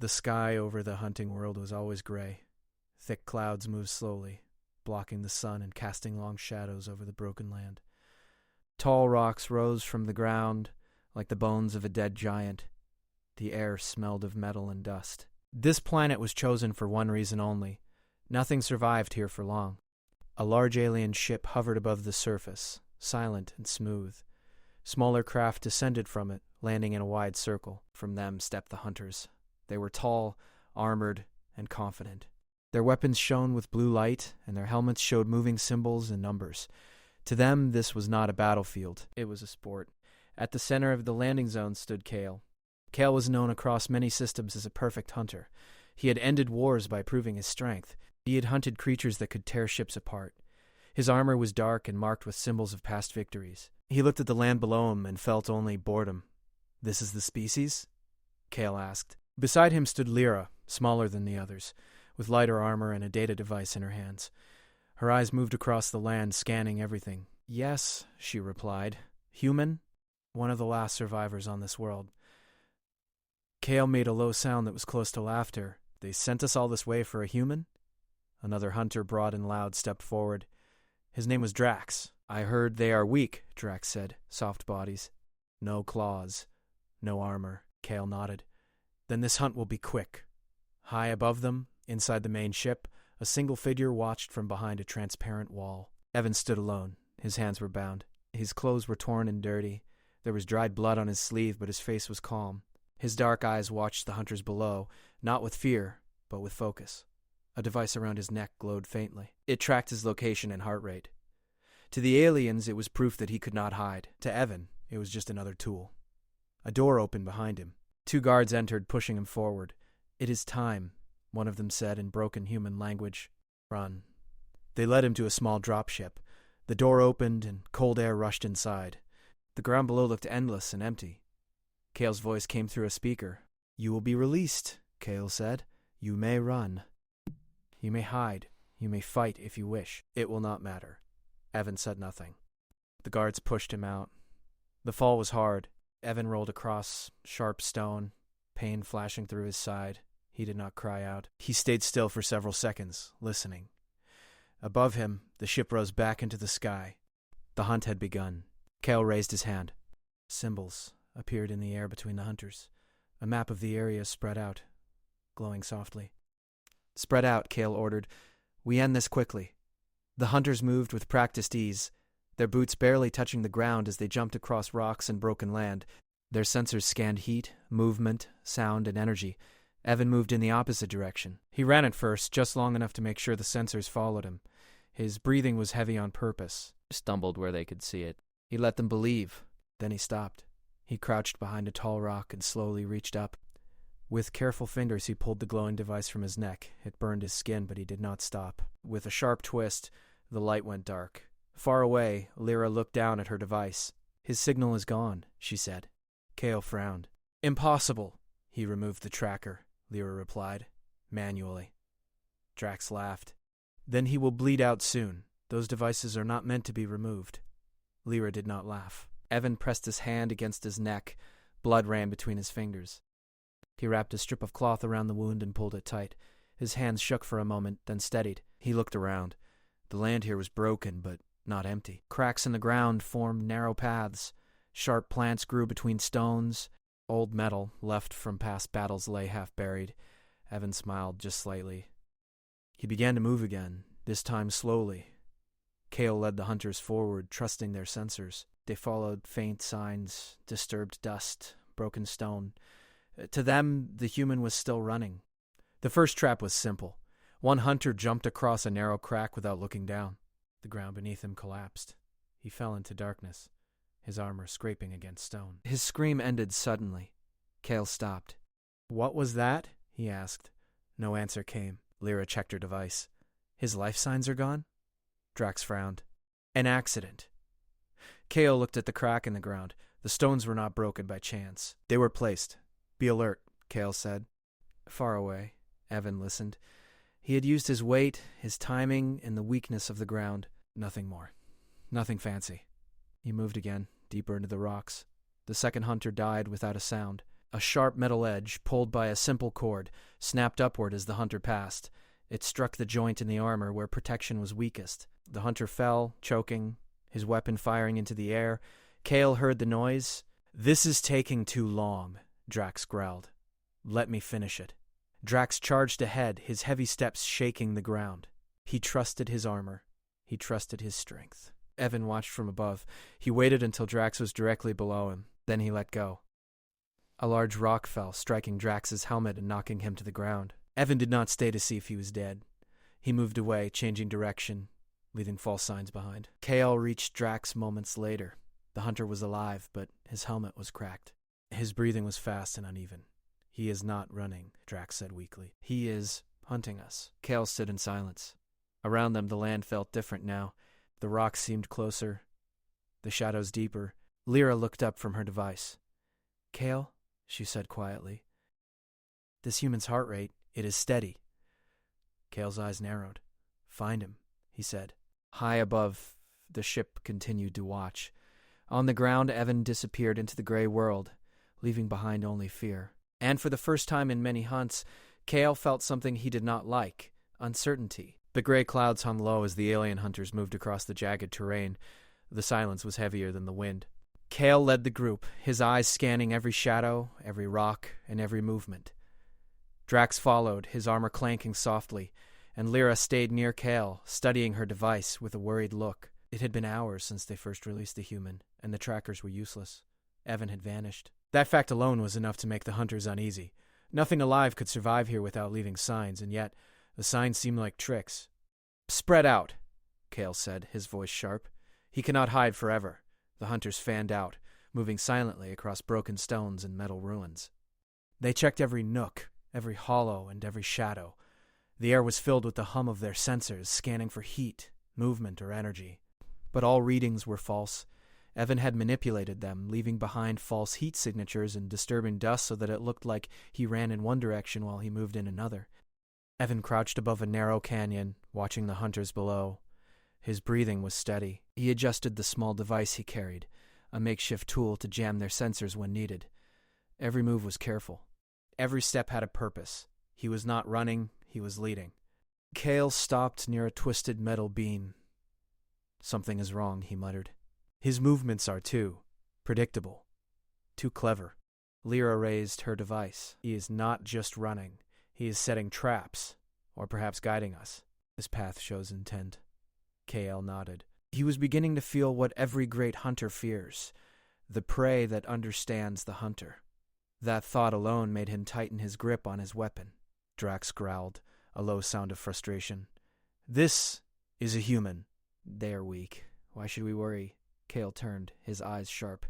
The sky over the hunting world was always gray. Thick clouds moved slowly, blocking the sun and casting long shadows over the broken land. Tall rocks rose from the ground like the bones of a dead giant. The air smelled of metal and dust. This planet was chosen for one reason only. Nothing survived here for long. A large alien ship hovered above the surface, silent and smooth. Smaller craft descended from it, landing in a wide circle. From them stepped the hunters. They were tall, armored, and confident. Their weapons shone with blue light, and their helmets showed moving symbols and numbers. To them, this was not a battlefield. It was a sport. At the center of the landing zone stood Kale. Kale was known across many systems as a perfect hunter. He had ended wars by proving his strength. He had hunted creatures that could tear ships apart. His armor was dark and marked with symbols of past victories. He looked at the land below him and felt only boredom. "This is the species?" Kale asked. Beside him stood Lyra, smaller than the others, with lighter armor and a data device in her hands. Her eyes moved across the land, scanning everything. "Yes," she replied. "Human? One of the last survivors on this world." Kale made a low sound that was close to laughter. "They sent us all this way for a human?" Another hunter, broad and loud, stepped forward. His name was Drax. "I heard they are weak," Drax said. "Soft bodies. No claws. No armor." Kale nodded. "Then this hunt will be quick." High above them, inside the main ship, a single figure watched from behind a transparent wall. Evan stood alone. His hands were bound. His clothes were torn and dirty. There was dried blood on his sleeve, but his face was calm. His dark eyes watched the hunters below, not with fear, but with focus. A device around his neck glowed faintly. It tracked his location and heart rate. To the aliens, it was proof that he could not hide. To Evan, it was just another tool. A door opened behind him. 2 guards entered, pushing him forward. "It is time," one of them said in broken human language. "Run." They led him to a small dropship. The door opened and cold air rushed inside. The ground below looked endless and empty. Kale's voice came through a speaker. "You will be released," Kale said. "You may run. You may hide. You may fight if you wish. It will not matter." Evan said nothing. The guards pushed him out. The fall was hard. Evan rolled across sharp stone, pain flashing through his side. He did not cry out. He stayed still for several seconds, listening. Above him, the ship rose back into the sky. The hunt had begun. Kale raised his hand. Symbols appeared in the air between the hunters. A map of the area spread out, glowing softly. "Spread out," Kale ordered. "We end this quickly." The hunters moved with practiced ease, their boots barely touching the ground as they jumped across rocks and broken land. Their sensors scanned heat, movement, sound, and energy. Evan moved in the opposite direction. He ran at first, just long enough to make sure the sensors followed him. His breathing was heavy on purpose. Stumbled where they could see it. He let them believe. Then he stopped. He crouched behind a tall rock and slowly reached up. With careful fingers, he pulled the glowing device from his neck. It burned his skin, but he did not stop. With a sharp twist, the light went dark. Far away, Lyra looked down at her device. "His signal is gone," she said. Kale frowned. "Impossible." "He removed the tracker," Lyra replied, manually. Drax laughed. "Then he will bleed out soon. Those devices are not meant to be removed." Lyra did not laugh. Evan pressed his hand against his neck. Blood ran between his fingers. He wrapped a strip of cloth around the wound and pulled it tight. His hands shook for a moment, then steadied. He looked around. The land here was broken, but not empty. Cracks in the ground formed narrow paths. Sharp plants grew between stones. Old metal, left from past battles, lay half buried. Evan smiled just slightly. He began to move again, this time slowly. Kale led the hunters forward, trusting their sensors. They followed faint signs, disturbed dust, broken stone. To them, the human was still running. The first trap was simple. One hunter jumped across a narrow crack without looking down. The ground beneath him collapsed. He fell into darkness, his armor scraping against stone. His scream ended suddenly. Kale stopped. "What was that?" he asked. No answer came. Lyra checked her device. "His life signs are gone?" Drax frowned. "An accident." Kale looked at the crack in the ground. The stones were not broken by chance. They were placed. "Be alert," Kale said. Far away, Evan listened. He had used his weight, his timing, and the weakness of the ground. Nothing more. Nothing fancy. He moved again, deeper into the rocks. The second hunter died without a sound. A sharp metal edge, pulled by a simple cord, snapped upward as the hunter passed. It struck the joint in the armor where protection was weakest. The hunter fell, choking, his weapon firing into the air. Kale heard the noise. "This is taking too long," Drax growled. "Let me finish it." Drax charged ahead, his heavy steps shaking the ground. He trusted his armor. He trusted his strength. Evan watched from above. He waited until Drax was directly below him. Then he let go. A large rock fell, striking Drax's helmet and knocking him to the ground. Evan did not stay to see if he was dead. He moved away, changing direction, leaving false signs behind. Kale reached Drax moments later. The hunter was alive, but his helmet was cracked. His breathing was fast and uneven. "He is not running," Drax said weakly. "He is hunting us." Kale stood in silence. Around them, the land felt different now. The rocks seemed closer, the shadows deeper. Lyra looked up from her device. "Kale," she said quietly, "this human's heart rate, it is steady." Kale's eyes narrowed. "Find him," he said. High above, the ship continued to watch. On the ground, Evan disappeared into the gray world, leaving behind only fear. And for the first time in many hunts, Kale felt something he did not like: uncertainty. The gray clouds hung low as the alien hunters moved across the jagged terrain. The silence was heavier than the wind. Kale led the group, his eyes scanning every shadow, every rock, and every movement. Drax followed, his armor clanking softly, and Lyra stayed near Kale, studying her device with a worried look. It had been hours since they first released the human, and the trackers were useless. Evan had vanished. That fact alone was enough to make the hunters uneasy. Nothing alive could survive here without leaving signs, and yet the signs seemed like tricks. "Spread out," Kale said, his voice sharp. "He cannot hide forever." The hunters fanned out, moving silently across broken stones and metal ruins. They checked every nook, every hollow, and every shadow. The air was filled with the hum of their sensors, scanning for heat, movement, or energy. But all readings were false. Evan had manipulated them, leaving behind false heat signatures and disturbing dust so that it looked like he ran in one direction while he moved in another. Evan crouched above a narrow canyon, watching the hunters below. His breathing was steady. He adjusted the small device he carried, a makeshift tool to jam their sensors when needed. Every move was careful. Every step had a purpose. He was not running, he was leading. Kale stopped near a twisted metal beam. "Something is wrong," he muttered. "His movements are too predictable, too clever." Lyra raised her device. "He is not just running. He is setting traps, or perhaps guiding us. His path shows intent." Kale nodded. He was beginning to feel what every great hunter fears: the prey that understands the hunter. That thought alone made him tighten his grip on his weapon. Drax growled, a low sound of frustration. "This is a human. They are weak. Why should we worry?" Kale turned, his eyes sharp.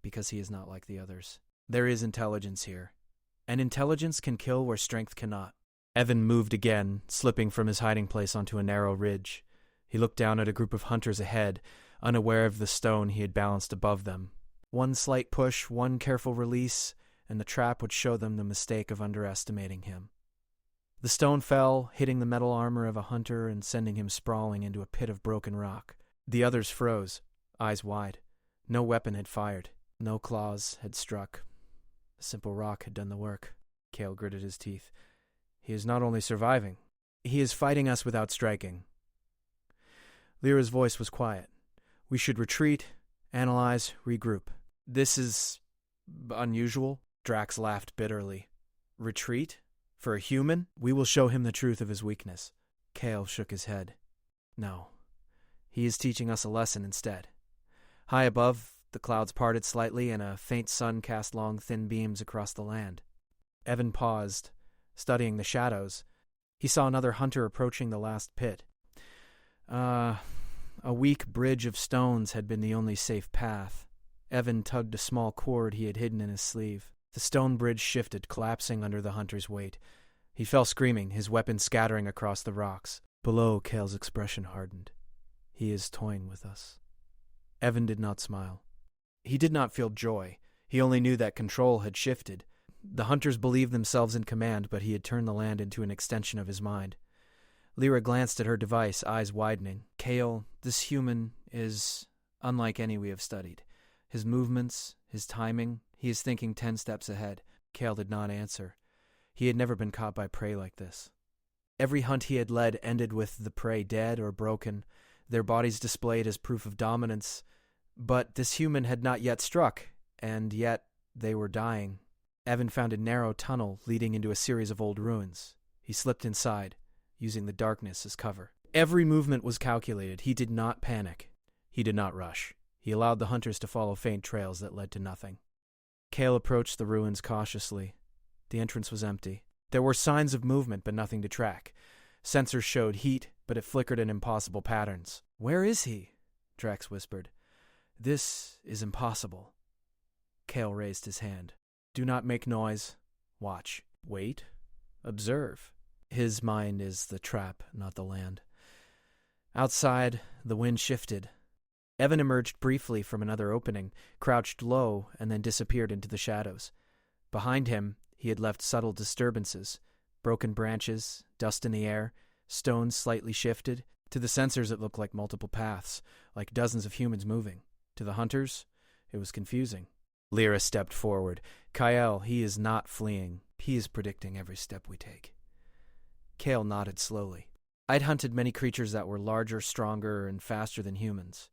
"Because he is not like the others. There is intelligence here, and intelligence can kill where strength cannot." Evan moved again, slipping from his hiding place onto a narrow ridge. He looked down at a group of hunters ahead, unaware of the stone he had balanced above them. One slight push, one careful release, and the trap would show them the mistake of underestimating him. The stone fell, hitting the metal armor of a hunter and sending him sprawling into a pit of broken rock. The others froze, eyes wide. No weapon had fired. No claws had struck. A simple rock had done the work. Kale gritted his teeth. "He is not only surviving, he is fighting us without striking." Lyra's voice was quiet. "We should retreat, analyze, regroup." "This is unusual," Drax laughed bitterly. "Retreat? For a human? We will show him the truth of his weakness." Kale shook his head. "No. He is teaching us a lesson instead." High above, the clouds parted slightly and a faint sun cast long, thin beams across the land. Evan paused, studying the shadows. He saw another hunter approaching the last pit. A weak bridge of stones had been the only safe path. Evan tugged a small cord he had hidden in his sleeve. The stone bridge shifted, collapsing under the hunter's weight. He fell screaming, his weapon scattering across the rocks. Below, Kale's expression hardened. "He is toying with us." Evan did not smile. He did not feel joy. He only knew that control had shifted. The hunters believed themselves in command, but he had turned the land into an extension of his mind. Lyra glanced at her device, eyes widening. "Kale, this human is unlike any we have studied. His movements, his timing, He is thinking 10 steps ahead. Cale did not answer. He had never been caught by prey like this. Every hunt he had led ended with the prey dead or broken, their bodies displayed as proof of dominance. But this human had not yet struck, and yet they were dying. Evan found a narrow tunnel leading into a series of old ruins. He slipped inside, using the darkness as cover. Every movement was calculated. He did not panic. He did not rush. He allowed the hunters to follow faint trails that led to nothing. Cale approached the ruins cautiously. The entrance was empty. There were signs of movement, but nothing to track. Sensors showed heat, but it flickered in impossible patterns. "Where is he?" Drax whispered. "This is impossible." Cale raised his hand. "Do not make noise. Watch. Wait. Observe." His mind is the trap, not the land. Outside, the wind shifted. Evan emerged briefly from another opening, crouched low, and then disappeared into the shadows. Behind him, he had left subtle disturbances, broken branches, dust in the air, stones slightly shifted. To the sensors it looked like multiple paths, like dozens of humans moving. To the hunters, it was confusing. Lyra stepped forward. "Kyle, he is not fleeing. He is predicting every step we take." Cale nodded slowly. "I'd hunted many creatures that were larger, stronger, and faster than humans.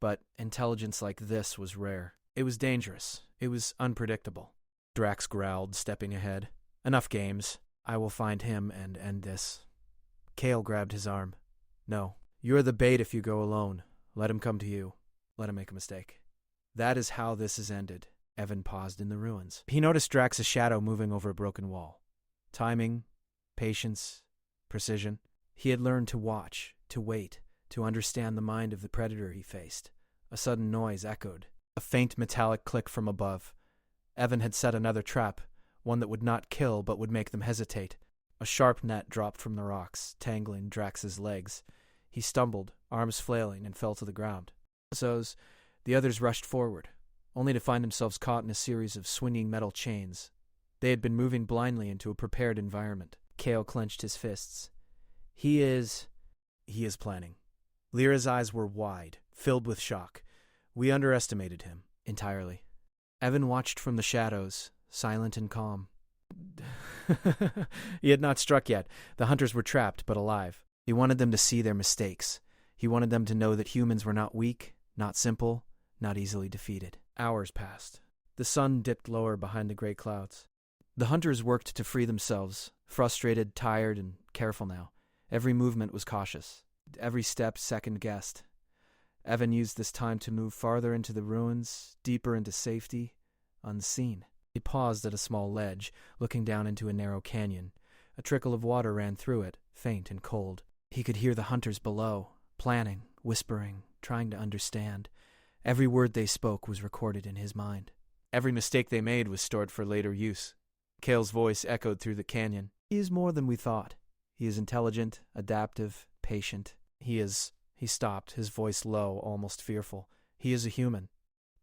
But intelligence like this was rare. It was dangerous. It was unpredictable." Drax growled, stepping ahead. "Enough games. I will find him and end this." Cale grabbed his arm. "No. You are the bait if you go alone. Let him come to you. Let him make a mistake." "That is how this is ended." Evan paused in the ruins. He noticed Drax's shadow moving over a broken wall. Timing, patience, precision. He had learned to watch, to wait, to understand the mind of the predator he faced. A sudden noise echoed. A faint metallic click from above. Evan had set another trap, one that would not kill but would make them hesitate. A sharp net dropped from the rocks, tangling Drax's legs. He stumbled, arms flailing, and fell to the ground. The others rushed forward, only to find themselves caught in a series of swinging metal chains. They had been moving blindly into a prepared environment. Cale clenched his fists. He is planning. Lyra's eyes were wide, filled with shock. We underestimated him entirely. Evan watched from the shadows, silent and calm. He had not struck yet. The hunters were trapped, but alive. He wanted them to see their mistakes. He wanted them to know that humans were not weak, not simple, not easily defeated. Hours passed. The sun dipped lower behind the gray clouds. The hunters worked to free themselves, frustrated, tired, and careful now. Every movement was cautious, every step second-guessed. Evan used this time to move farther into the ruins, deeper into safety, unseen. He paused at a small ledge, looking down into a narrow canyon. A trickle of water ran through it, faint and cold. He could hear the hunters below, planning, whispering, trying to understand. Every word they spoke was recorded in his mind. Every mistake they made was stored for later use. Cale's voice echoed through the canyon. "He is more than we thought. He is intelligent, adaptive, patient. He stopped, his voice low, almost fearful. "He is a human."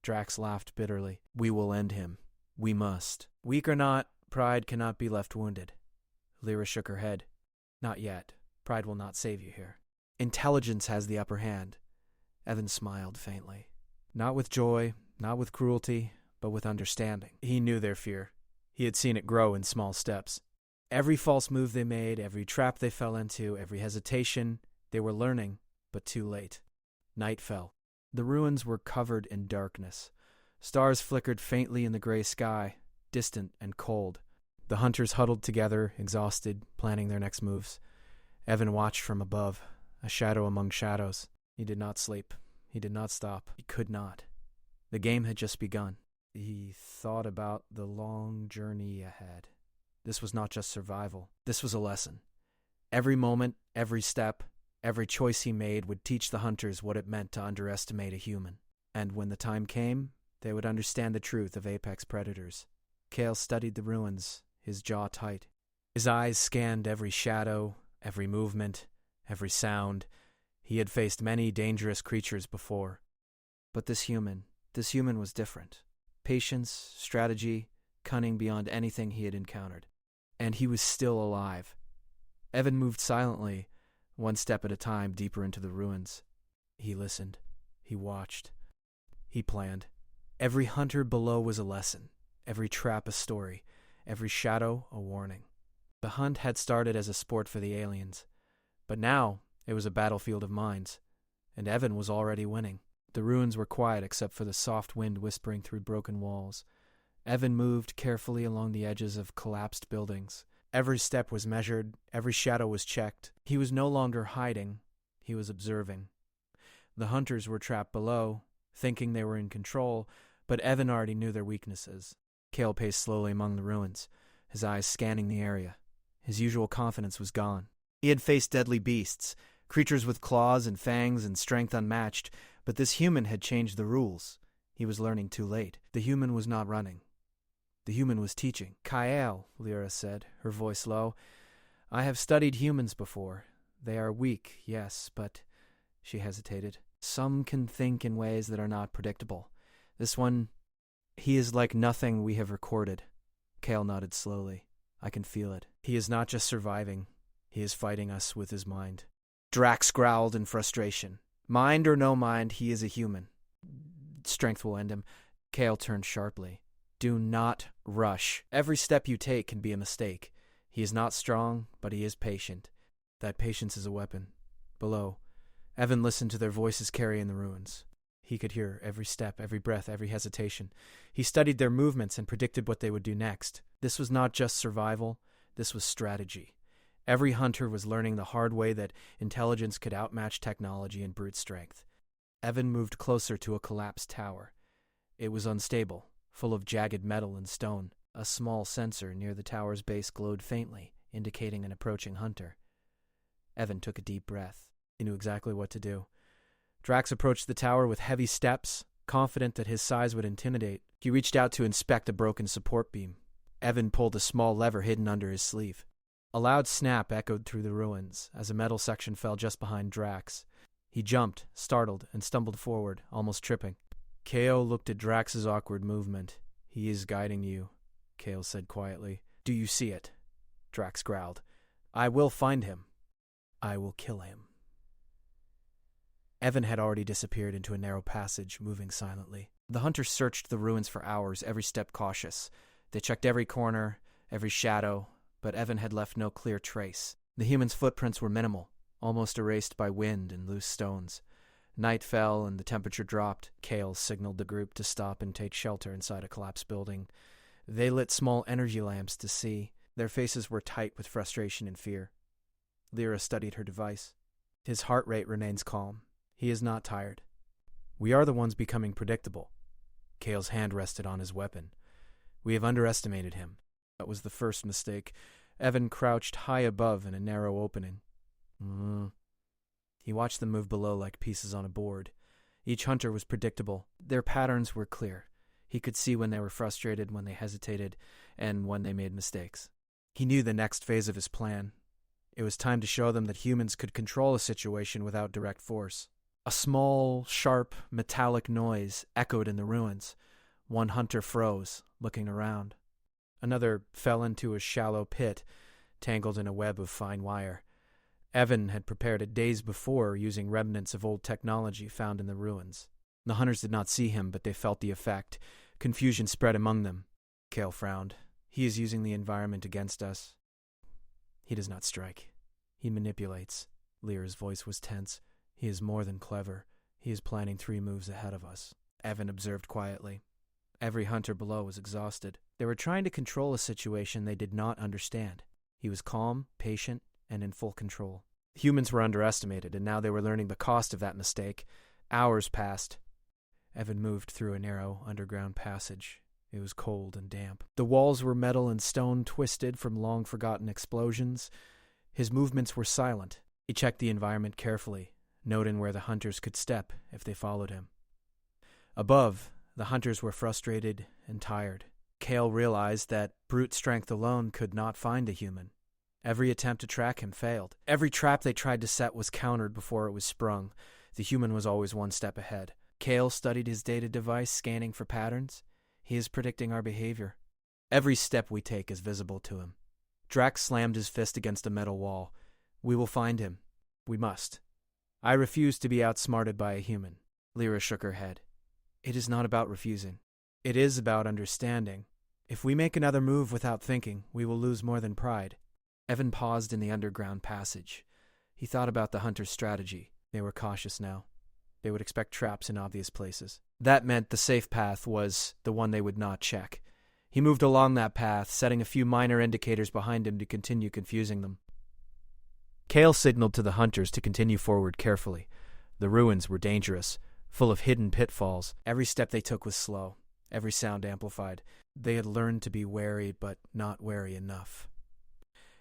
Drax laughed bitterly. "We will end him. We must. Weak or not, pride cannot be left wounded." Lyra shook her head. "Not yet. Pride will not save you here. Intelligence has the upper hand." Evan smiled faintly. Not with joy, not with cruelty, but with understanding. He knew their fear. He had seen it grow in small steps. Every false move they made, every trap they fell into, every hesitation, they were learning, but too late. Night fell. The ruins were covered in darkness. Stars flickered faintly in the gray sky, distant and cold. The hunters huddled together, exhausted, planning their next moves. Evan watched from above, a shadow among shadows. He did not sleep. He did not stop. He could not. The game had just begun. He thought about the long journey ahead. This was not just survival. This was a lesson. Every moment, every step, every choice he made would teach the hunters what it meant to underestimate a human. And when the time came, they would understand the truth of apex predators. Cale studied the ruins, his jaw tight. His eyes scanned every shadow, every movement, every sound. He had faced many dangerous creatures before. But this human was different. Patience, strategy, cunning beyond anything he had encountered. And he was still alive. Evan moved silently, one step at a time, deeper into the ruins. He listened. He watched. He planned. Every hunter below was a lesson. every trap a story, every shadow a warning. The hunt had started as a sport for the aliens, but now it was a battlefield of minds, and Evan was already winning. The ruins were quiet except for the soft wind whispering through broken walls. Evan moved carefully along the edges of collapsed buildings. Every step was measured, every shadow was checked. He was no longer hiding, he was observing. The hunters were trapped below, thinking they were in control, but Evan already knew their weaknesses. Cale paced slowly among the ruins, his eyes scanning the area. His usual confidence was gone. He had faced deadly beasts, creatures with claws and fangs and strength unmatched, but this human had changed the rules. He was learning too late. The human was not running. The human was teaching. "Kyle," Lyra said, her voice low, "I have studied humans before. They are weak, yes, but—" She hesitated. "Some can think in ways that are not predictable. This one, he is like nothing we have recorded." Cale nodded slowly. "I can feel it. He is not just surviving. He is fighting us with his mind." Drax growled in frustration. Mind or no mind, he is a human. Strength will end him. Cale turned sharply. "Do not rush. Every step you take can be a mistake. He is not strong, but he is patient. That patience is a weapon." Below, Evan listened to their voices carry in the ruins. He could hear every step, every breath, every hesitation. He studied their movements and predicted what they would do next. This was not just survival, this was strategy. Every hunter was learning the hard way that intelligence could outmatch technology and brute strength. Evan moved closer to a collapsed tower. It was unstable, full of jagged metal and stone. A small sensor near the tower's base glowed faintly, indicating an approaching hunter. Evan took a deep breath. He knew exactly what to do. Drax approached the tower with heavy steps, confident that his size would intimidate. He reached out to inspect a broken support beam. Evan pulled a small lever hidden under his sleeve. A loud snap echoed through the ruins as a metal section fell just behind Drax. He jumped, startled, and stumbled forward, almost tripping. Cale looked at Drax's awkward movement. "He is guiding you," Cale said quietly. "Do you see it?" Drax growled. "I will find him. I will kill him." Evan had already disappeared into a narrow passage, moving silently. The hunters searched the ruins for hours, every step cautious. They checked every corner, every shadow, but Evan had left no clear trace. The humans' footprints were minimal, almost erased by wind and loose stones. Night fell and the temperature dropped. Cale signaled the group to stop and take shelter inside a collapsed building. They lit small energy lamps to see. Their faces were tight with frustration and fear. Lyra studied her device. His heart rate remains calm. He is not tired. "We are the ones becoming predictable." Cale's hand rested on his weapon. "We have underestimated him." That was the first mistake. Evan crouched high above in a narrow opening. He watched them move below like pieces on a board. Each hunter was predictable. Their patterns were clear. He could see when they were frustrated, when they hesitated, and when they made mistakes. He knew the next phase of his plan. It was time to show them that humans could control a situation without direct force. A small, sharp, metallic noise echoed in the ruins. One hunter froze, looking around. Another fell into a shallow pit, tangled in a web of fine wire. Evan had prepared it days before using remnants of old technology found in the ruins. The hunters did not see him, but they felt the effect. Confusion spread among them. Cale frowned. "He is using the environment against us." "He does not strike. He manipulates." Lyra's voice was tense. "He is more than clever. He is planning 3 moves ahead of us." Evan observed quietly. Every hunter below was exhausted. They were trying to control a situation they did not understand. He was calm, patient, and in full control. Humans were underestimated, and now they were learning the cost of that mistake. Hours passed. Evan moved through a narrow underground passage. It was cold and damp. The walls were metal and stone twisted from long-forgotten explosions. His movements were silent. He checked the environment carefully, noting where the hunters could step if they followed him. Above, the hunters were frustrated and tired. Cale realized that brute strength alone could not find a human. Every attempt to track him failed. Every trap they tried to set was countered before it was sprung. The human was always one step ahead. Cale studied his data device, scanning for patterns. He is predicting our behavior. Every step we take is visible to him. Drax slammed his fist against a metal wall. "We will find him. We must. I refuse to be outsmarted by a human." Lyra shook her head. "It is not about refusing. It is about understanding. If we make another move without thinking, we will lose more than pride. Evan paused in the underground passage. He thought about the hunter's strategy. They were cautious now. They would expect traps in obvious places. That meant the safe path was the one they would not check. He moved along that path, setting a few minor indicators behind him to continue confusing them. Kale signaled to the hunters to continue forward carefully. The ruins were dangerous, full of hidden pitfalls. Every step they took was slow, every sound amplified. They had learned to be wary, but not wary enough.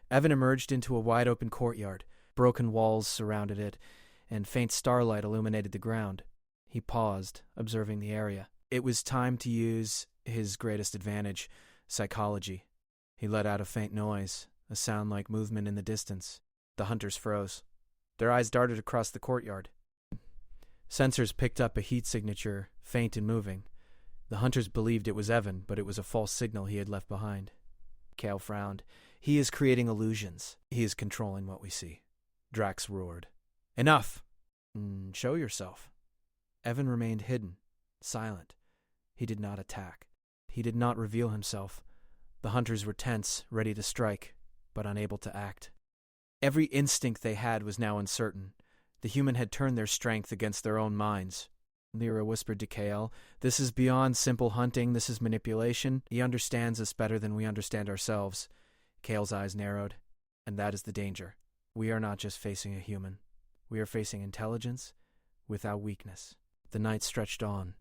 Evan emerged into a wide-open courtyard. Broken walls surrounded it, and faint starlight illuminated the ground. He paused, observing the area. It was time to use his greatest advantage, psychology. He let out a faint noise, a sound like movement in the distance. The hunters froze. Their eyes darted across the courtyard. Sensors picked up a heat signature, faint and moving. The hunters believed it was Evan, but it was a false signal he had left behind. Kale frowned. He is creating illusions. He is controlling what we see. Drax roared. Enough! Show yourself. Evan remained hidden, silent. He did not attack. He did not reveal himself. The hunters were tense, ready to strike, but unable to act. Every instinct they had was now uncertain. The human had turned their strength against their own minds. Lyra whispered to Kale, "This is beyond simple hunting, this is manipulation. He understands us better than we understand ourselves." Kale's eyes narrowed. And that is the danger. We are not just facing a human. We are facing intelligence without weakness. The night stretched on.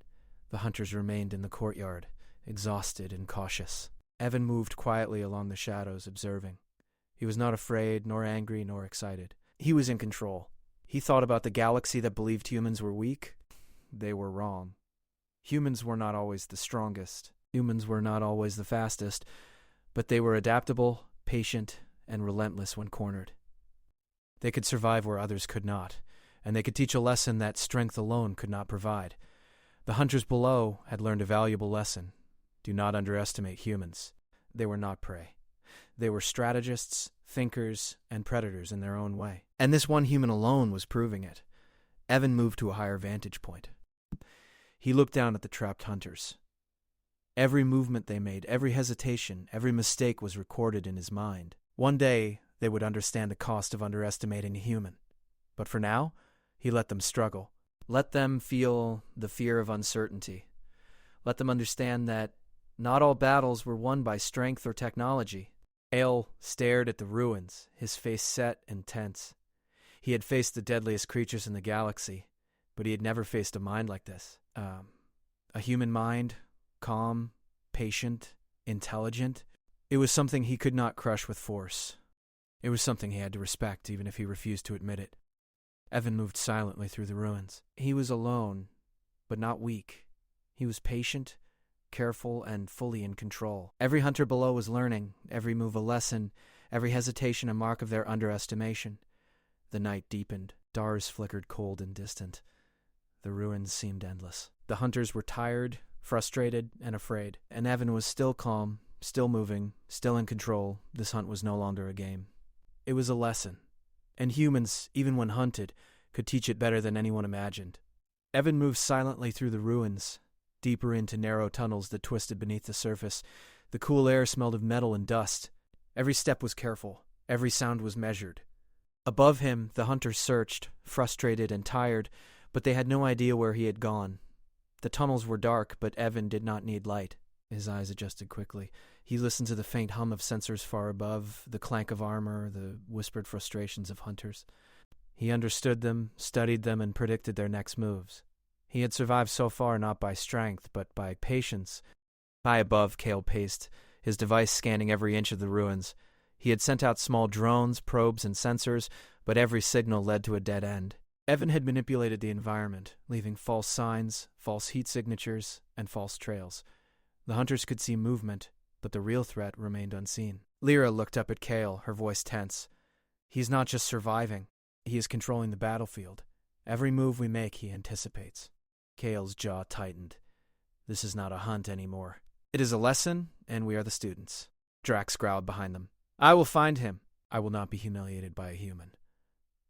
The hunters remained in the courtyard, exhausted and cautious. Evan moved quietly along the shadows, observing. He was not afraid, nor angry, nor excited. He was in control. He thought about the galaxy that believed humans were weak. They were wrong. Humans were not always the strongest. Humans were not always the fastest, but they were adaptable, patient, and relentless when cornered. They could survive where others could not, and they could teach a lesson that strength alone could not provide. The hunters below had learned a valuable lesson. Do not underestimate humans. They were not prey. They were strategists, thinkers, and predators in their own way. And this one human alone was proving it. Evan moved to a higher vantage point. He looked down at the trapped hunters. Every movement they made, every hesitation, every mistake was recorded in his mind. One day, they would understand the cost of underestimating a human. But for now, he let them struggle. Let them feel the fear of uncertainty. Let them understand that not all battles were won by strength or technology. Ale stared at the ruins, his face set and tense. He had faced the deadliest creatures in the galaxy, but he had never faced a mind like this. A human mind, calm, patient, intelligent. It was something he could not crush with force. It was something he had to respect, even if he refused to admit it. Evan moved silently through the ruins. He was alone, but not weak. He was patient, careful, and fully in control. Every hunter below was learning, every move a lesson, every hesitation a mark of their underestimation. The night deepened. Stars flickered cold and distant. The ruins seemed endless. The hunters were tired, frustrated, and afraid. And Evan was still calm, still moving, still in control. This hunt was no longer a game. It was a lesson. And humans, even when hunted, could teach it better than anyone imagined. Evan moved silently through the ruins, deeper into narrow tunnels that twisted beneath the surface. The cool air smelled of metal and dust. Every step was careful. Every sound was measured. Above him, the hunters searched, frustrated and tired, but they had no idea where he had gone. The tunnels were dark, but Evan did not need light. His eyes adjusted quickly. He listened to the faint hum of sensors far above, the clank of armor, the whispered frustrations of hunters. He understood them, studied them, and predicted their next moves. He had survived so far not by strength, but by patience. High above, Kale paced, his device scanning every inch of the ruins. He had sent out small drones, probes, and sensors, but every signal led to a dead end. Evan had manipulated the environment, leaving false signs, false heat signatures, and false trails. The hunters could see movement, but the real threat remained unseen. Lyra looked up at Kale, her voice tense. He's not just surviving. He is controlling the battlefield. Every move we make, he anticipates. Kale's jaw tightened. This is not a hunt anymore. It is a lesson, and we are the students. Drax growled behind them. I will find him. I will not be humiliated by a human.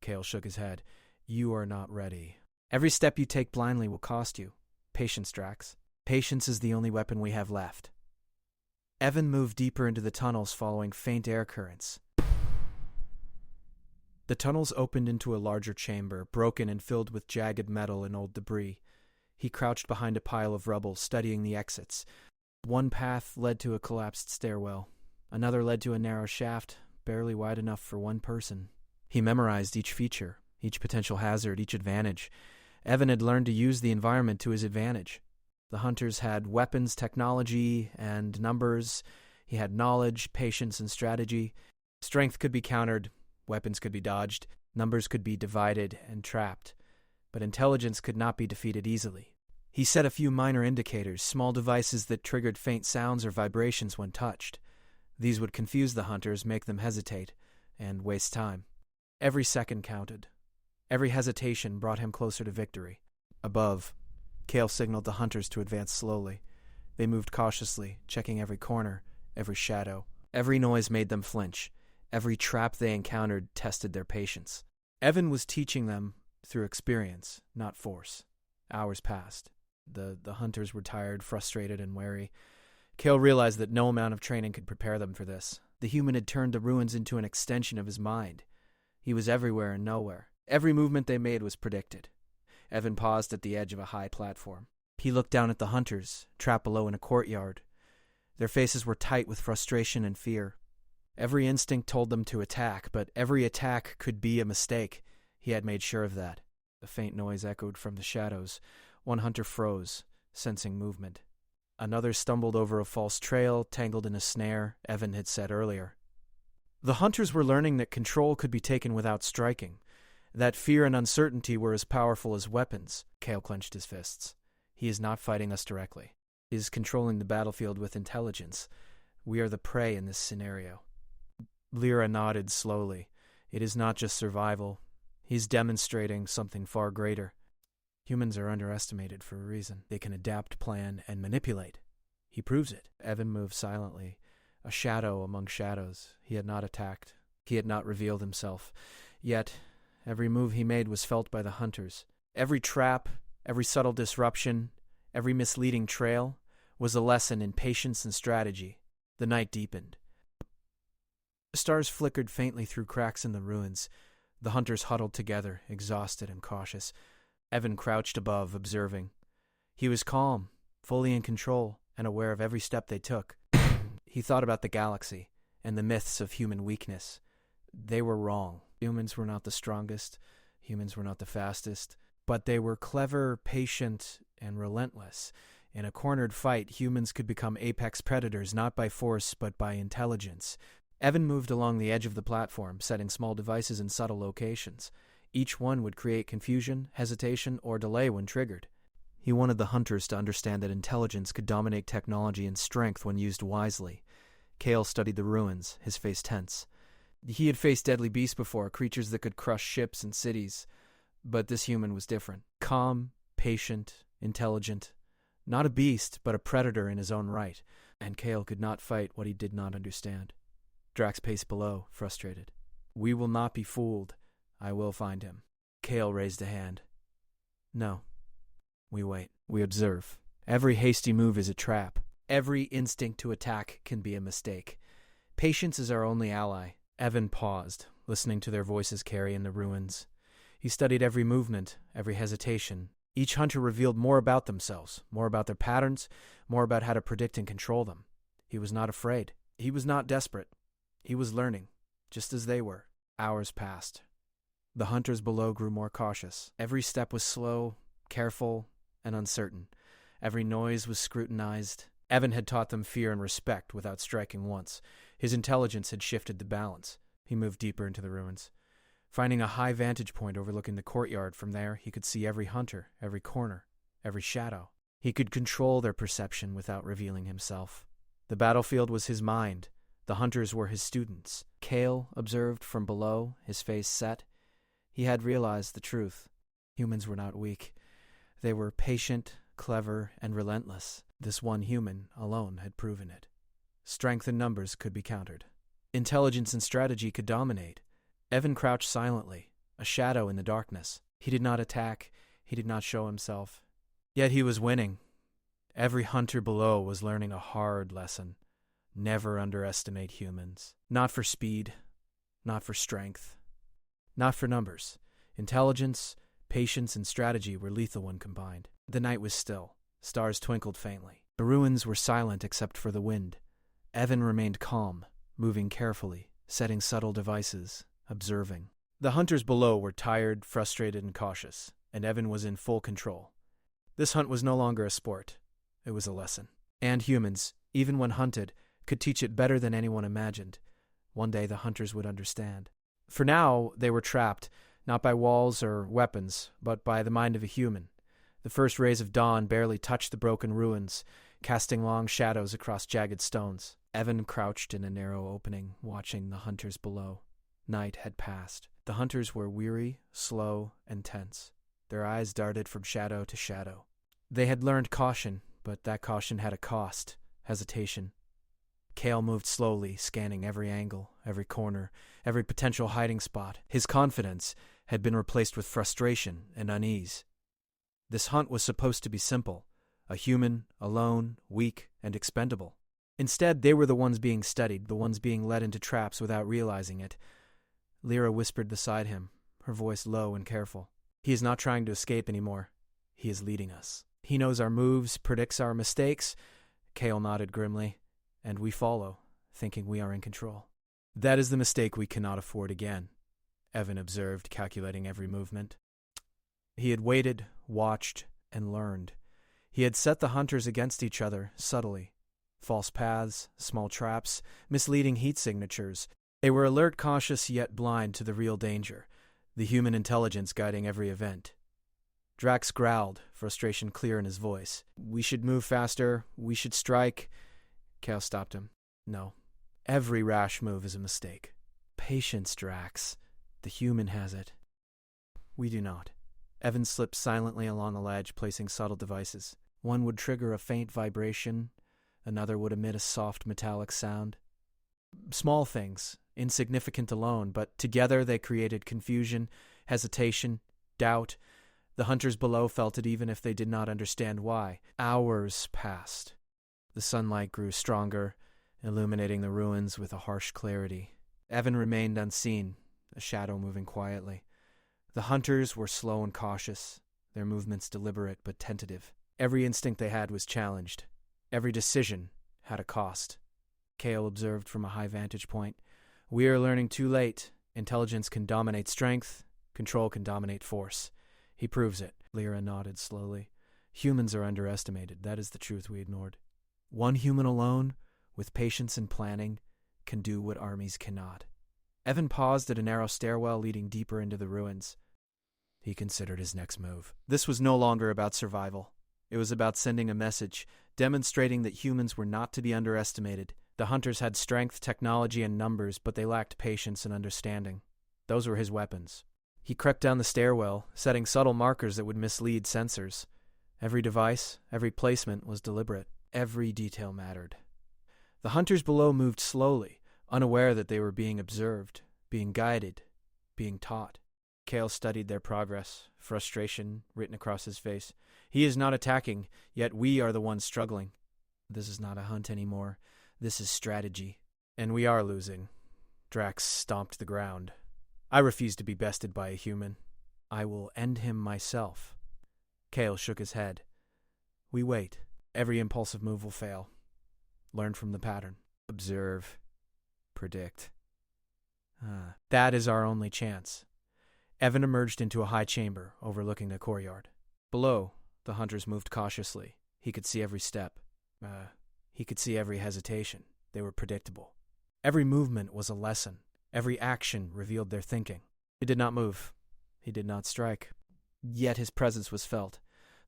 Kale shook his head. You are not ready. Every step you take blindly will cost you. Patience, Drax. Patience is the only weapon we have left. Evan moved deeper into the tunnels, following faint air currents. The tunnels opened into a larger chamber, broken and filled with jagged metal and old debris. He crouched behind a pile of rubble, studying the exits. One path led to a collapsed stairwell. Another led to a narrow shaft, barely wide enough for one person. He memorized each feature, each potential hazard, each advantage. Evan had learned to use the environment to his advantage. The hunters had weapons, technology, and numbers. He had knowledge, patience, and strategy. Strength could be countered, weapons could be dodged, numbers could be divided and trapped. But intelligence could not be defeated easily. He set a few minor indicators, small devices that triggered faint sounds or vibrations when touched. These would confuse the hunters, make them hesitate, and waste time. Every second counted. Every hesitation brought him closer to victory. Above, Kale signaled the hunters to advance slowly. They moved cautiously, checking every corner, every shadow. Every noise made them flinch. Every trap they encountered tested their patience. Evan was teaching them through experience, not force. Hours passed. The hunters were tired, frustrated, and wary. Kale realized that no amount of training could prepare them for this. The human had turned the ruins into an extension of his mind. He was everywhere and nowhere. Every movement they made was predicted. Evan paused at the edge of a high platform. He looked down at the hunters, trapped below in a courtyard. Their faces were tight with frustration and fear. Every instinct told them to attack, but every attack could be a mistake. He had made sure of that. A faint noise echoed from the shadows. One hunter froze, sensing movement. Another stumbled over a false trail, tangled in a snare Evan had set earlier. The hunters were learning that control could be taken without striking, that fear and uncertainty were as powerful as weapons. Kale clenched his fists. He is not fighting us directly. He is controlling the battlefield with intelligence. We are the prey in this scenario. Lyra nodded slowly. It is not just survival. He's demonstrating something far greater. Humans are underestimated for a reason. They can adapt, plan, and manipulate. He proves it. Evan moved silently, a shadow among shadows. He had not attacked. He had not revealed himself. Yet, every move he made was felt by the hunters. Every trap, every subtle disruption, every misleading trail was a lesson in patience and strategy. The night deepened. The stars flickered faintly through cracks in the ruins. The hunters huddled together, exhausted and cautious. Evan crouched above, observing. He was calm, fully in control, and aware of every step they took. He thought about the galaxy and the myths of human weakness. They were wrong. Humans were not the strongest. Humans were not the fastest. But they were clever, patient, and relentless. In a cornered fight, humans could become apex predators, not by force, but by intelligence. Evan moved along the edge of the platform, setting small devices in subtle locations. Each one would create confusion, hesitation, or delay when triggered. He wanted the hunters to understand that intelligence could dominate technology and strength when used wisely. Kale studied the ruins, his face tense. He had faced deadly beasts before, creatures that could crush ships and cities. But this human was different. Calm, patient, intelligent. Not a beast, but a predator in his own right. And Kale could not fight what he did not understand. Drax paced below, frustrated. We will not be fooled. I will find him. Kale raised a hand. No. We wait. We observe. Every hasty move is a trap. Every instinct to attack can be a mistake. Patience is our only ally. Evan paused, listening to their voices carry in the ruins. He studied every movement, every hesitation. Each hunter revealed more about themselves, more about their patterns, more about how to predict and control them. He was not afraid. He was not desperate. He was learning, just as they were. Hours passed. The hunters below grew more cautious. Every step was slow, careful, and uncertain. Every noise was scrutinized. Evan had taught them fear and respect without striking once. His intelligence had shifted the balance. He moved deeper into the ruins. Finding a high vantage point overlooking the courtyard, from there he could see every hunter, every corner, every shadow. He could control their perception without revealing himself. The battlefield was his mind. The hunters were his students. Kale observed from below, his face set. He had realized the truth. Humans were not weak. They were patient, clever, and relentless. This one human alone had proven it. Strength in numbers could be countered. Intelligence and strategy could dominate. Evan crouched silently, a shadow in the darkness. He did not attack. He did not show himself. Yet he was winning. Every hunter below was learning a hard lesson. Never underestimate humans. Not for speed, not for strength, not for numbers. Intelligence, patience, and strategy were lethal when combined. The night was still. Stars twinkled faintly. The ruins were silent except for the wind. Evan remained calm, moving carefully, setting subtle devices, observing. The hunters below were tired, frustrated, and cautious, and Evan was in full control. This hunt was no longer a sport. It was a lesson. And humans, even when hunted, could teach it better than anyone imagined. One day the hunters would understand. For now, they were trapped, not by walls or weapons, but by the mind of a human. The first rays of dawn barely touched the broken ruins, casting long shadows across jagged stones. Evan crouched in a narrow opening, watching the hunters below. Night had passed. The hunters were weary, slow, and tense. Their eyes darted from shadow to shadow. They had learned caution, but that caution had a cost: hesitation. Kale moved slowly, scanning every angle, every corner, every potential hiding spot. His confidence had been replaced with frustration and unease. This hunt was supposed to be simple: a human, alone, weak, and expendable. Instead, they were the ones being studied, the ones being led into traps without realizing it. Lyra whispered beside him, her voice low and careful. "He is not trying to escape anymore. He is leading us. He knows our moves, predicts our mistakes." Kale nodded grimly. "And we follow, thinking we are in control." "That is the mistake we cannot afford again," Evan observed, calculating every movement. He had waited, watched, and learned. He had set the hunters against each other, subtly. False paths, small traps, misleading heat signatures. They were alert, cautious, yet blind to the real danger, the human intelligence guiding every event. Drax growled, frustration clear in his voice. "We should move faster. We should strike." Kale stopped him. "No. Every rash move is a mistake. Patience, Drax. The human has it. We do not." Evan slipped silently along the ledge, placing subtle devices. One would trigger a faint vibration. Another would emit a soft metallic sound. Small things, insignificant alone, but together they created confusion, hesitation, doubt. The hunters below felt it even if they did not understand why. Hours passed. The sunlight grew stronger, illuminating the ruins with a harsh clarity. Evan remained unseen, a shadow moving quietly. The hunters were slow and cautious, their movements deliberate but tentative. Every instinct they had was challenged. Every decision had a cost. Kale observed from a high vantage point. "We are learning too late. Intelligence can dominate strength. Control can dominate force. He proves it." Lyra nodded slowly. "Humans are underestimated. That is the truth we ignored. One human alone, with patience and planning, can do what armies cannot." Evan paused at a narrow stairwell leading deeper into the ruins. He considered his next move. This was no longer about survival. It was about sending a message, demonstrating that humans were not to be underestimated. The hunters had strength, technology, and numbers, but they lacked patience and understanding. Those were his weapons. He crept down the stairwell, setting subtle markers that would mislead sensors. Every device, every placement was deliberate. Every detail mattered. The hunters below moved slowly, unaware that they were being observed, being guided, being taught. Kale studied their progress, frustration written across his face. "He is not attacking, yet we are the ones struggling. This is not a hunt anymore. This is strategy. And we are losing." Drax stomped the ground. "I refuse to be bested by a human. I will end him myself." Kale shook his head. "We wait. Every impulsive move will fail. Learn from the pattern. Observe. Predict. That is our only chance." Evan emerged into a high chamber overlooking the courtyard. Below, the hunters moved cautiously. He could see every step. He could see every hesitation. They were predictable. Every movement was a lesson. Every action revealed their thinking. He did not move. He did not strike. Yet his presence was felt.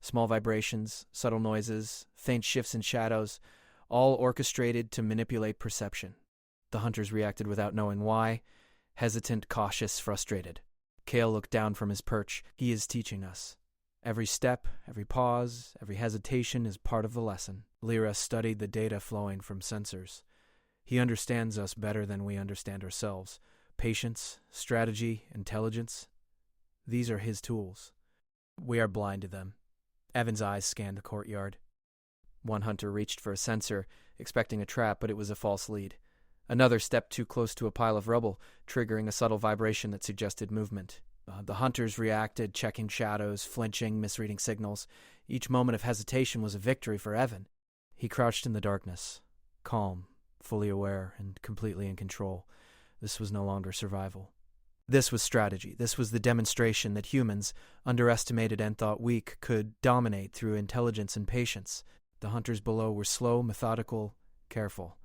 Small vibrations, subtle noises, faint shifts in shadows, all orchestrated to manipulate perception. The hunters reacted without knowing why, hesitant, cautious, frustrated. Kale looked down from his perch. He is teaching us. Every step, every pause, every hesitation is part of the lesson. Lyra studied the data flowing from sensors. He understands us better than we understand ourselves. Patience, strategy, intelligence. These are his tools. We are blind to them. Evan's eyes scanned the courtyard. One hunter reached for a sensor, expecting a trap, but it was a false lead. Another stepped too close to a pile of rubble, triggering a subtle vibration that suggested movement. The hunters reacted, checking shadows, flinching, misreading signals. Each moment of hesitation was a victory for Evan. He crouched in the darkness, calm, fully aware, and completely in control. This was no longer survival. This was strategy. This was the demonstration that humans, underestimated and thought weak, could dominate through intelligence and patience. The hunters below were slow, methodical, careful.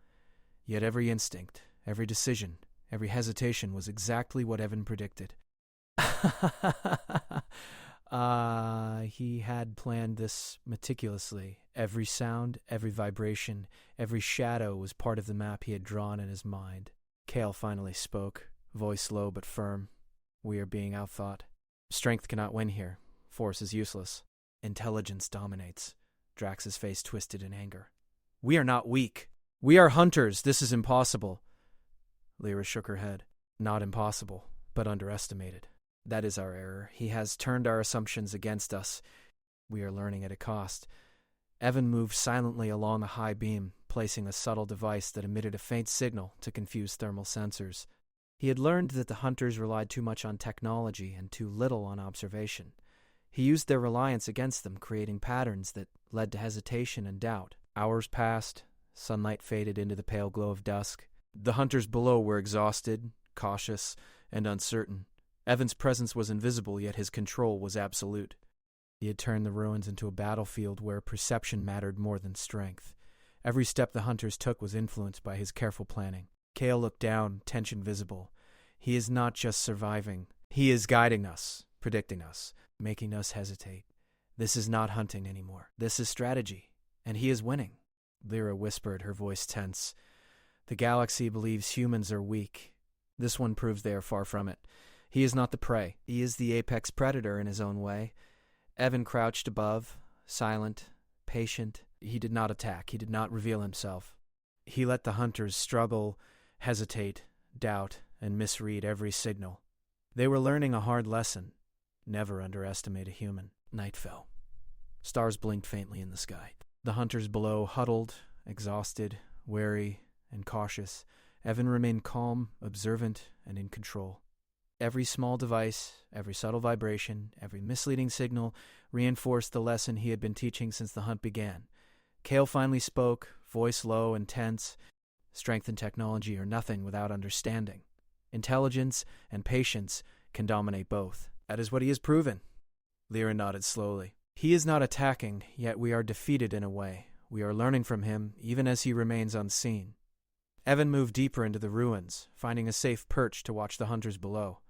Yet every instinct, every decision, every hesitation was exactly what Evan predicted. He had planned this meticulously. Every sound, every vibration, every shadow was part of the map he had drawn in his mind. Kale finally spoke, voice low but firm. We are being outthought. Strength cannot win here. Force is useless. Intelligence dominates. Drax's face twisted in anger. We are not weak. We are hunters. This is impossible. Lyra shook her head. Not impossible, but underestimated. That is our error. He has turned our assumptions against us. We are learning at a cost. Evan moved silently along the high beam, placing a subtle device that emitted a faint signal to confuse thermal sensors. He had learned that the hunters relied too much on technology and too little on observation. He used their reliance against them, creating patterns that led to hesitation and doubt. Hours passed. Sunlight faded into the pale glow of dusk. The hunters below were exhausted, cautious, and uncertain. Evan's presence was invisible, yet his control was absolute. He had turned the ruins into a battlefield where perception mattered more than strength. Every step the hunters took was influenced by his careful planning. Kale looked down, tension visible. He is not just surviving. He is guiding us, predicting us, making us hesitate. This is not hunting anymore. This is strategy, and he is winning. Lyra whispered, her voice tense. The galaxy believes humans are weak. This one proves they are far from it. He is not the prey. He is the apex predator in his own way. Evan crouched above, silent, patient. He did not attack. He did not reveal himself. He let the hunters struggle, hesitate, doubt, and misread every signal. They were learning a hard lesson. Never underestimate a human. Night fell. Stars blinked faintly in the sky. The hunters below huddled, exhausted, wary, and cautious. Evan remained calm, observant, and in control. Every small device, every subtle vibration, every misleading signal reinforced the lesson he had been teaching since the hunt began. Kale finally spoke, voice low and tense. Strength and technology are nothing without understanding. Intelligence and patience can dominate both. That is what he has proven. Lyra nodded slowly. He is not attacking, yet we are defeated in a way. We are learning from him, even as he remains unseen. Evan moved deeper into the ruins, finding a safe perch to watch the hunters below.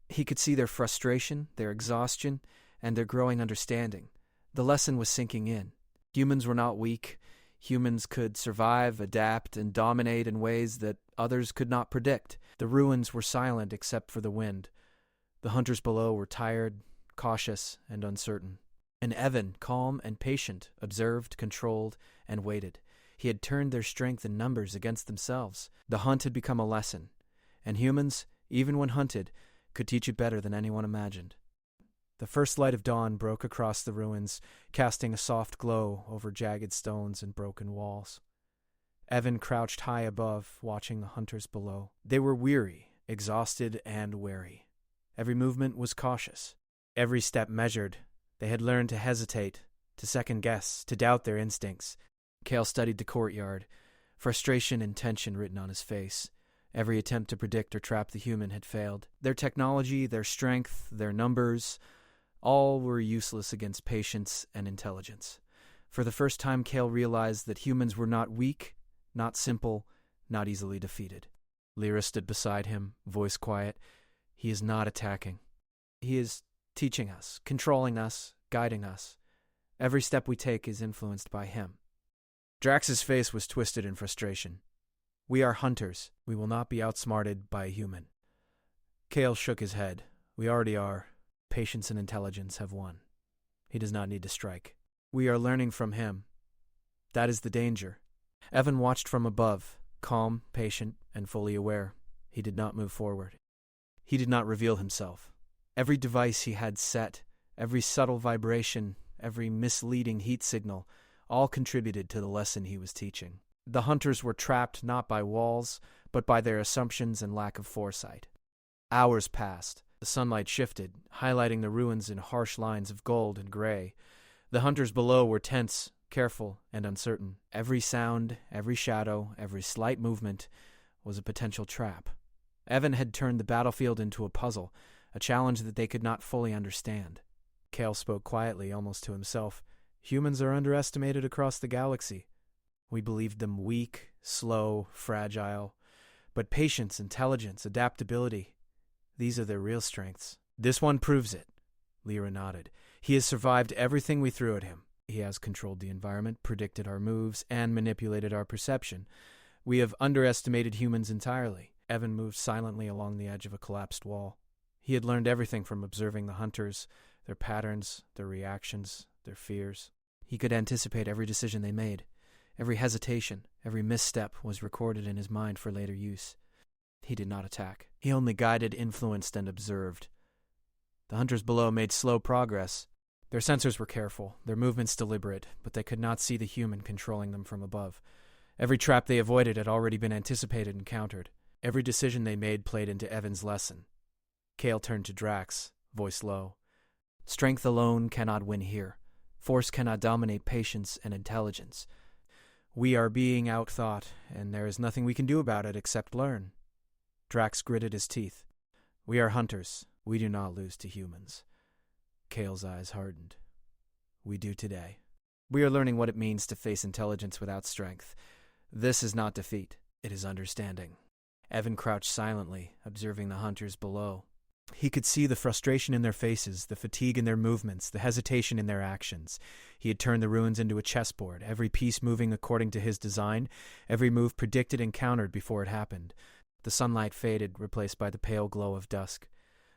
He could see their frustration, their exhaustion, and their growing understanding. The lesson was sinking in. Humans were not weak. Humans could survive, adapt, and dominate in ways that others could not predict. The ruins were silent except for the wind. The hunters below were tired, cautious, and uncertain. And Evan, calm and patient, observed, controlled, and waited. He had turned their strength in numbers against themselves. The hunt had become a lesson, and humans, even when hunted, could teach it better than anyone imagined. The first light of dawn broke across the ruins, casting a soft glow over jagged stones and broken walls. Evan crouched high above, watching the hunters below. They were weary, exhausted, and wary. Every movement was cautious. Every step measured. They had learned to hesitate, to second-guess, to doubt their instincts. Kale studied the courtyard, frustration and tension written on his face. Every attempt to predict or trap the human had failed. Their technology, their strength, their numbers, all were useless against patience and intelligence. For the first time, Kale realized that humans were not weak, not simple, not easily defeated. Lyra stood beside him, voice quiet. He is not attacking. He is teaching us, controlling us, guiding us. Every step we take is influenced by him. Drax's face was twisted in frustration. We are hunters. We will not be outsmarted by a human. Kale shook his head. We already are. Patience and intelligence have won. He does not need to strike. We are learning from him. That is the danger. Evan watched from above, calm, patient, and fully aware. He did not move forward. He did not reveal himself. Every device he had set, every subtle vibration, every misleading heat signal, all contributed to the lesson he was teaching. The hunters were trapped not by walls, but by their assumptions and lack of foresight. Hours passed. The sunlight shifted, highlighting the ruins in harsh lines of gold and gray. The hunters below were tense, careful, and uncertain. Every sound, every shadow, every slight movement was a potential trap. Evan had turned the battlefield into a puzzle, a challenge that they could not fully understand. Cale spoke quietly, almost to himself. Humans are underestimated across the galaxy. We believed them weak, slow, fragile. But patience, intelligence, adaptability, these are their real strengths. This one proves it. Lyra nodded. He has survived everything we threw at him. He has controlled the environment, predicted our moves, and manipulated our perception. We have underestimated humans entirely. Evan moved silently along the edge of a collapsed wall. He had learned everything from observing the hunters, their patterns, their reactions, their fears. He could anticipate every decision they made. Every hesitation, every misstep was recorded in his mind for later use. He did not attack. He only guided, influenced, and observed. The hunters below made slow progress. Their sensors were careful, their movements deliberate, but they could not see the human controlling them from above. Every trap they avoided had already been anticipated and countered. Every decision they made played into Evan's lesson. Cale turned to Drax, voice low. Strength alone cannot win here. Force cannot dominate patience and intelligence. We are being outthought, and there is nothing we can do about it except learn. Drax gritted his teeth. We are hunters. We do not lose to humans. Cale's eyes hardened. We do today. We are learning what it means to face intelligence without strength. This is not defeat. It is understanding. Evan crouched silently, observing the hunters below. He could see the frustration in their faces, the fatigue in their movements, the hesitation in their actions. He had turned the ruins into a chessboard, every piece moving according to his design, every move predicted and countered before it happened. The sunlight faded, replaced by the pale glow of dusk.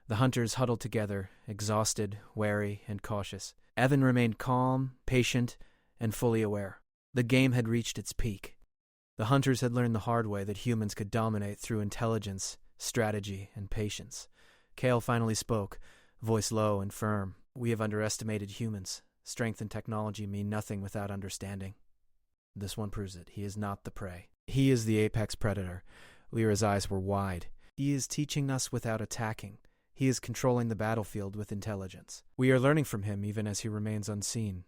The hunters huddled together, exhausted, wary, and cautious. Evan remained calm, patient, and fully aware. The game had reached its peak. The hunters had learned the hard way that humans could dominate through intelligence, strategy, and patience. Cale finally spoke, voice low and firm. We have underestimated humans. Strength and technology mean nothing without understanding. This one proves it. He is not the prey. He is the apex predator. Lyra's eyes were wide. He is teaching us without attacking. He is controlling the battlefield with intelligence. We are learning from him even as he remains unseen.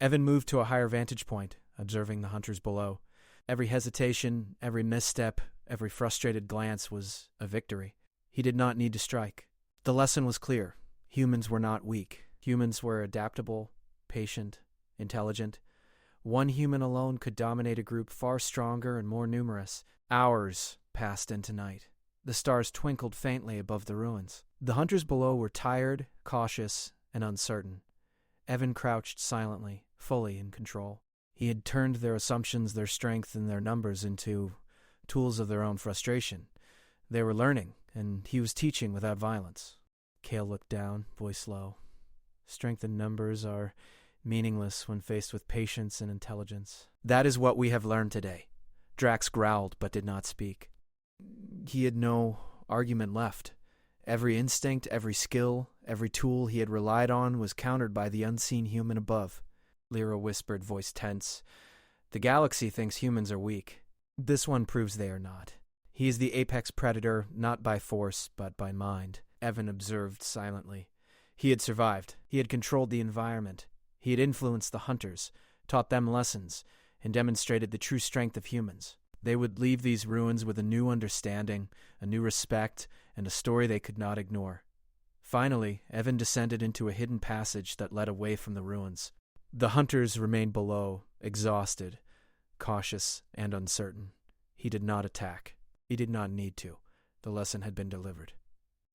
Evan moved to a higher vantage point, observing the hunters below. Every hesitation, every misstep, every frustrated glance was a victory. He did not need to strike. The lesson was clear. Humans were not weak. Humans were adaptable, patient, intelligent. One human alone could dominate a group far stronger and more numerous. Hours passed into night. The stars twinkled faintly above the ruins. The hunters below were tired, cautious, and uncertain. Evan crouched silently, fully in control. He had turned their assumptions, their strength, and their numbers into tools of their own frustration. They were learning, and he was teaching without violence. Cale looked down, voice low. Strength and numbers are meaningless when faced with patience and intelligence. That is what we have learned today. Drax growled, but did not speak. He had no argument left. Every instinct, every skill, every tool he had relied on was countered by the unseen human above. Lyra whispered, voice tense. The galaxy thinks humans are weak. This one proves they are not. He is the apex predator, not by force, but by mind. Evan observed silently. He had survived. He had controlled the environment. He had influenced the hunters, taught them lessons, and demonstrated the true strength of humans. They would leave these ruins with a new understanding, a new respect, and a story they could not ignore. Finally, Evan descended into a hidden passage that led away from the ruins. The hunters remained below, exhausted, cautious, and uncertain. He did not attack. He did not need to. The lesson had been delivered.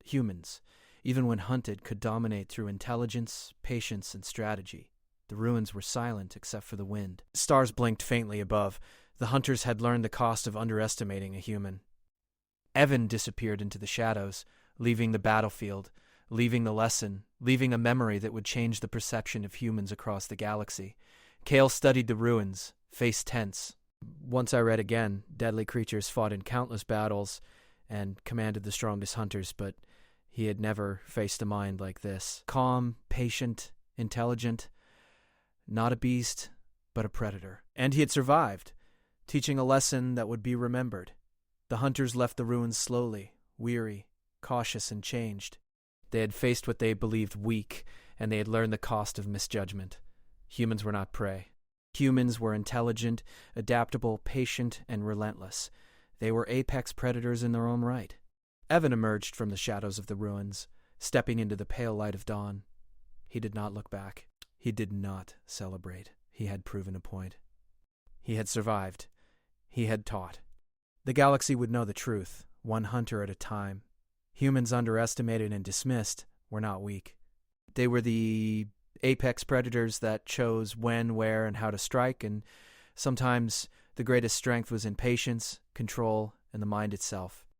Humans, even when hunted, could dominate through intelligence, patience, and strategy. The ruins were silent except for the wind. Stars blinked faintly above. The hunters had learned the cost of underestimating a human. Evan disappeared into the shadows, leaving the battlefield, leaving the lesson, leaving a memory that would change the perception of humans across the galaxy. Cale studied the ruins, face tense. Once I read again, deadly creatures fought in countless battles and commanded the strongest hunters, but he had never faced a mind like this. Calm, patient, intelligent, not a beast, but a predator. And he had survived, teaching a lesson that would be remembered. The hunters left the ruins slowly, weary, cautious, and changed. They had faced what they believed weak, and they had learned the cost of misjudgment. Humans were not prey. Humans were intelligent, adaptable, patient, and relentless. They were apex predators in their own right. Evan emerged from the shadows of the ruins, stepping into the pale light of dawn. He did not look back. He did not celebrate. He had proven a point. He had survived. He had taught. The galaxy would know the truth, one hunter at a time. Humans underestimated and dismissed were not weak. They were the apex predators that chose when, where, and how to strike, and sometimes the greatest strength was in patience, control, and the mind itself.